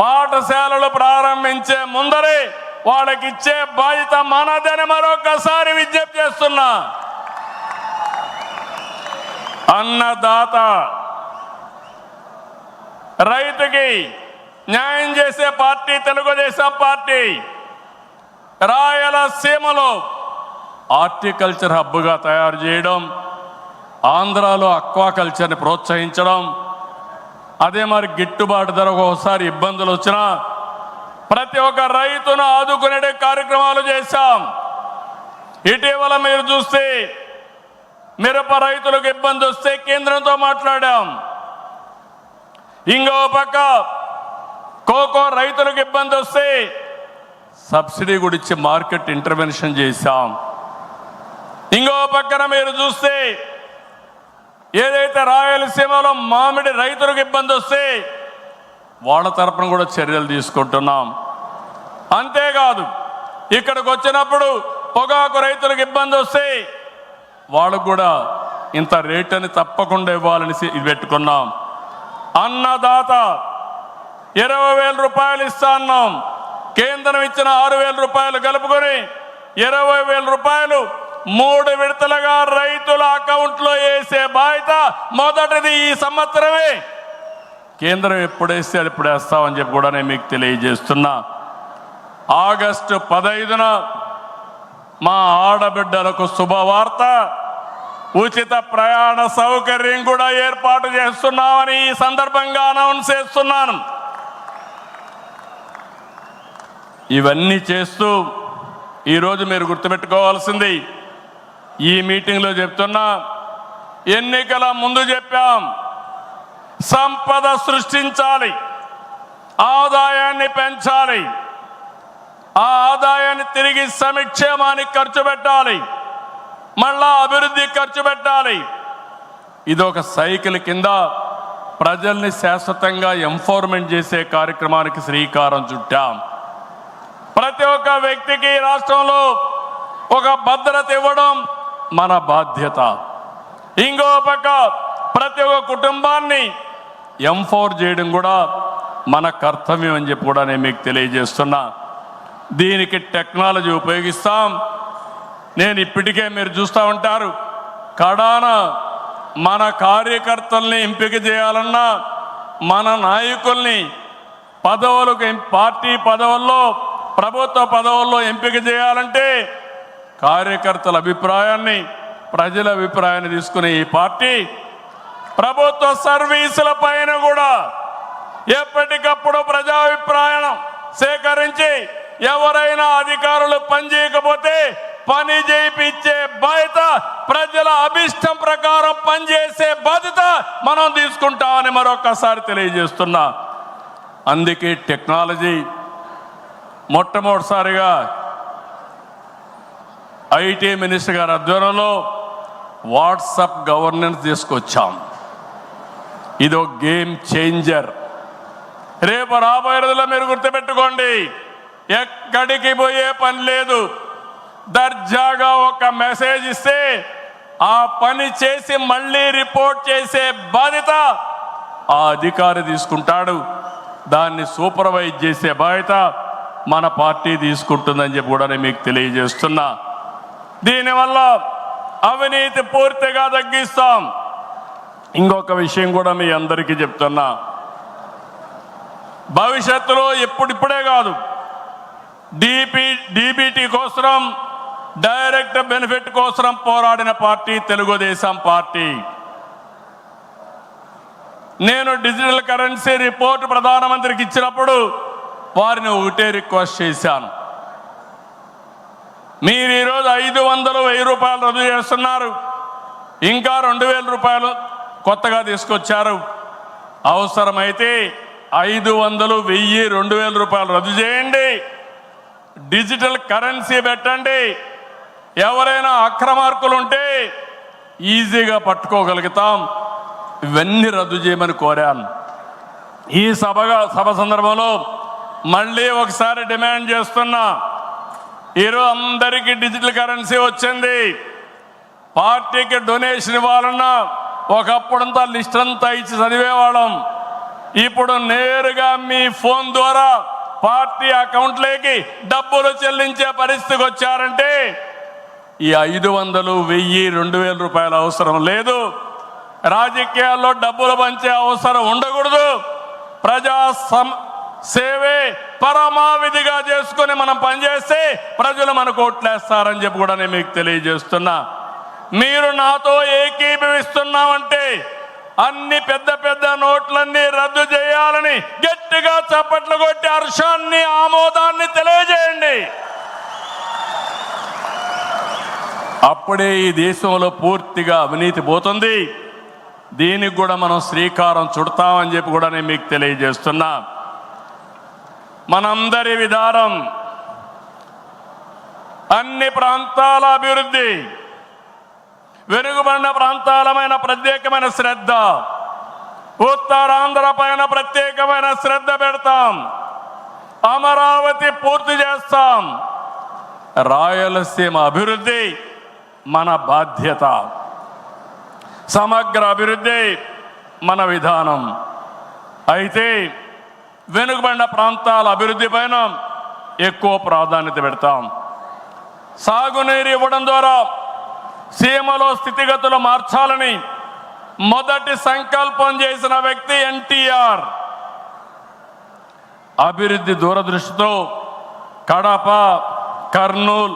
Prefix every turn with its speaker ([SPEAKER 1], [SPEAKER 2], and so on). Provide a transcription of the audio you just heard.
[SPEAKER 1] పాఠశాలలు ప్రారంభించే ముందరే వాళ్ళకి ఇచ్చే బాధ్యత మనదని మరొకసారి విజ్ఞప్తి చేస్తున్నా. అన్నదాత రైతుకి న్యాయం చేసే పార్టీ తెలుగుదేశం పార్టీ. రాయలసీమలో హార్టికల్చర్ హబ్గా తయారు చేయడం, ఆంధ్రాలో అక్వాకల్చర్ని ప్రోత్సహించడం, అదే మరి గిట్టుబాటు ధర ఒకసారి ఇబ్బందులు వచ్చినా ప్రతి ఒక్క రైతును ఆదుకునే కార్యక్రమాలు చేశాం. ఇటీవల మీరు చూస్తే మిరప రైతులకు ఇబ్బంది వస్తే కేంద్రంతో మాట్లాడాం. ఇంకో పక్క కోకో రైతులకు ఇబ్బంది వస్తే సబ్సిడీ కూడా ఇచ్చి మార్కెట్ ఇంటర్వెన్షన్ చేశాం. ఇంకో పక్కన మీరు చూస్తే ఏదైతే రాయలసీమలో మామిడి రైతులకు ఇబ్బంది వస్తే వాళ్ళ తరపున కూడా చర్యలు తీసుకుంటున్నాం. అంతేకాదు ఇక్కడికి వచ్చినప్పుడు పొగాకు రైతులకు ఇబ్బంది వస్తే వాళ్ళకు కూడా ఇంత రేట్ అని తప్పకుండా ఇవ్వాలని పెట్టుకున్నాం. అన్నదాత 20,000 రూపాయలు ఇస్తా అన్నాం. కేంద్రం ఇచ్చిన 6,000 రూపాయలు కలుపుకొని 20,000 రూపాయలు 3 విడతలుగా రైతుల అకౌంట్లో వేసే బాధ్యత మొదటిది ఈ సంవత్సరమే. కేంద్రం ఎప్పుడు వేస్తే అది ఇప్పుడు వేస్తామని చెప్పి కూడా నేను మీకు తెలియజేస్తున్నా. ఆగస్టు 15న మా ఆడబిడ్డలకు శుభవార్త, ఉచిత ప్రయాణ సౌకర్యం కూడా ఏర్పాటు చేస్తున్నామని ఈ సందర్భంగా అనౌన్స్ చేస్తున్నాను. ఇవన్నీ చేస్తూ ఈరోజు మీరు గుర్తుపెట్టుకోవాల్సింది, ఈ మీటింగ్లో చెప్తున్నా, ఎన్నికల ముందు చెప్పాం సంపద సృష్టించాలి, ఆదాయాన్ని పెంచాలి, ఆ ఆదాయాన్ని తిరిగి సంక్షేమానికి ఖర్చు పెట్టాలి, మళ్ళా అభివృద్ధి ఖర్చు పెట్టాలి. ఇది ఒక సైకిల్ కింద ప్రజల్ని శాశ్వతంగా ఎంపవర్మెంట్ చేసే కార్యక్రమానికి శ్రీకారం చుట్టాం. ప్రతి ఒక్క వ్యక్తికి రాష్ట్రంలో ఒక భద్రత ఇవ్వడం మన బాధ్యత. ఇంకో పక్క ప్రతి ఒక్క కుటుంబాన్ని ఎంపవర్ చేయడం కూడా మన కర్తవ్యం అని చెప్పి కూడా నేను మీకు తెలియజేస్తున్నా. దీనికి టెక్నాలజీ ఉపయోగిస్తాం. నేను ఇప్పటికే మీరు చూస్తూ ఉంటారు, కడాన మన కార్యకర్తల్ని ఎంపిక చేయాలన్నా, మన నాయకుల్ని పదవులకు, పార్టీ పదవుల్లో, ప్రభుత్వ పదవుల్లో ఎంపిక చేయాలంటే కార్యకర్తల అభిప్రాయాన్ని, ప్రజల అభిప్రాయాన్ని తీసుకునే ఈ పార్టీ ప్రభుత్వ సర్వీసుల పైన కూడా ఎప్పటికప్పుడు ప్రజాభిప్రాయం సేకరించి ఎవరైనా అధికారులు పనిచేయకపోతే పని చేయించే బాధ్యత, ప్రజల అభిష్టం ప్రకారం పనిచేసే బాధ్యత మనం తీసుకుంటామని మరొకసారి తెలియజేస్తున్నా. అందుకే టెక్నాలజీ మొట్టమొదటిసారిగా ఐటీ మినిస్టర్ గారి ఆధ్వర్యంలో వాట్సాప్ గవర్నెన్స్ తీసుకొచ్చాం. ఇదో గేమ్ చేంజర్. రేపు రాబోయే రోజుల్లో మీరు గుర్తుపెట్టుకోండి, ఎక్కడికి పోయే పని లేదు. దర్జాగా ఒక మెసేజ్ ఇస్తే ఆ పని చేసి మళ్ళీ రిపోర్ట్ చేసే బాధ్యత ఆ అధికారి తీసుకుంటాడు. దాన్ని సూపర్వైజ్ చేసే బాధ్యత మన పార్టీ తీసుకుంటుందని చెప్పి కూడా నేను మీకు తెలియజేస్తున్నా. దీనివల్ల అవినీతి పూర్తిగా తగ్గిస్తాం. ఇంకొక విషయం కూడా మీ అందరికీ చెప్తున్నా, భవిష్యత్తులో ఇప్పుడిప్పుడే కాదు, డీబీటీ కోసం, డైరెక్ట్ బెనిఫిట్ కోసం పోరాడిన పార్టీ తెలుగుదేశం పార్టీ. నేను డిజిటల్ కరెన్సీ రిపోర్ట్ ప్రధానమంత్రికి ఇచ్చినప్పుడు వారిని ఒకటే రిక్వెస్ట్ చేశాను, మీరు ఈరోజు 500, 1000 రూపాయలు రద్దు చేస్తున్నారు, ఇంకా 2000 రూపాయలు కొత్తగా తీసుకొచ్చారు. అవసరమైతే 500, 1000, 2000 రూపాయలు రద్దు చేయండి, డిజిటల్ కరెన్సీ పెట్టండి. ఎవరైనా అక్రమార్కులు ఉంటే ఈజీగా పట్టుకోగలుగుతాం. ఇవన్నీ రద్దు చేయమని కోరాను. ఈ సభ సందర్భంలో మళ్ళీ ఒకసారి డిమాండ్ చేస్తున్నా, ఈరోజు అందరికీ డిజిటల్ కరెన్సీ వచ్చింది. పార్టీకి డొనేషన్ ఇవ్వాలన్నా ఒకప్పుడంతా లిస్ట్ అంతా ఇచ్చి చదివేవాళ్ళం. ఇప్పుడు నేరుగా మీ ఫోన్ ద్వారా పార్టీ అకౌంట్లోకి డబ్బులు చెల్లించే పరిస్థితికి వచ్చారంటే ఈ 500, 1000, 2000 రూపాయల అవసరం లేదు. రాజకీయాల్లో డబ్బులు పంచే అవసరం ఉండకూడదు. ప్రజా సేవే పరమావిధిగా చేసుకుని మనం పనిచేస్తే ప్రజలు మనకు ఓట్లేస్తారని చెప్పి కూడా నేను మీకు తెలియజేస్తున్నా. మీరు నాతో ఏకీభవిస్తున్నామంటే అన్ని పెద్ద పెద్ద నోట్లన్నీ రద్దు చేయాలని గట్టిగా చప్పట్లు కొట్టి హర్షాన్ని ఆమోదాన్ని తెలియజేయండి. అప్పుడే ఈ దేశంలో పూర్తిగా అవినీతి పోతుంది. దీనికి కూడా మనం శ్రీకారం చుడతామని చెప్పి కూడా నేను మీకు తెలియజేస్తున్నా. మనందరి విధానం అన్ని ప్రాంతాల అభివృద్ధి, వెనుకబడిన ప్రాంతాలమైన ప్రత్యేకమైన శ్రద్ధ, ఉత్తరాంధ్ర పైన ప్రత్యేకమైన శ్రద్ధ పెడతాం. అమరావతి పూర్తి చేస్తాం. రాయలసీమ అభివృద్ధి మన బాధ్యత. సమగ్ర అభివృద్ధి మన విధానం. అయితే వెనుకబడిన ప్రాంతాల అభివృద్ధి పైన ఎక్కువ ప్రాధాన్యత పెడతాం. సాగునీరు ఇవ్వడం ద్వారా సీమలో స్థితిగతులు మార్చాలని మొదటి సంకల్పం చేసిన వ్యక్తి ఎన్టీఆర్. అభివృద్ధి దూరదృష్టితో కడప, కర్నూలు,